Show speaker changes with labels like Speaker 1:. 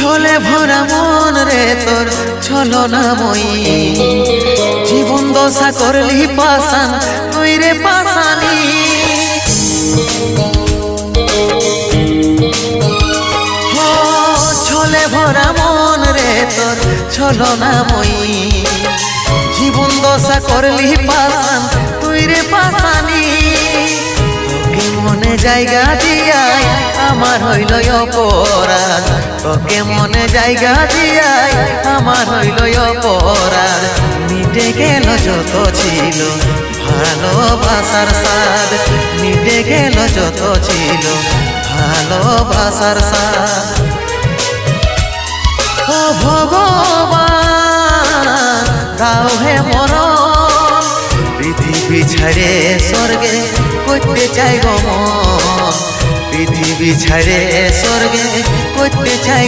Speaker 1: ছলে ভরা মন রে তোর ছলনাময়ী জীবন দশা করলি পাশান তুই রে পাশানি ছলে ভরা মন রে তোর ছলনাময়ী জীবন দশা করলি পাশান তুই রে পাশানি তোকে মনে জায়গা দিয়াই আমার হইল অপরাধ তোকে মনে জায়গা দিয়াই আমার হইল অপরাধ মিটে গেল যত ছিল ভালোবাসার স্বাদ মিটে গেল যত ছিল ভালোবাসার স্বাদ ও ভগবান দাও হে মরণ পৃথিবী ছাড়ে স্বর্গে করতে চাই গো মন পৃথিবী ছাড়ে স্বর্গে করতে চাই।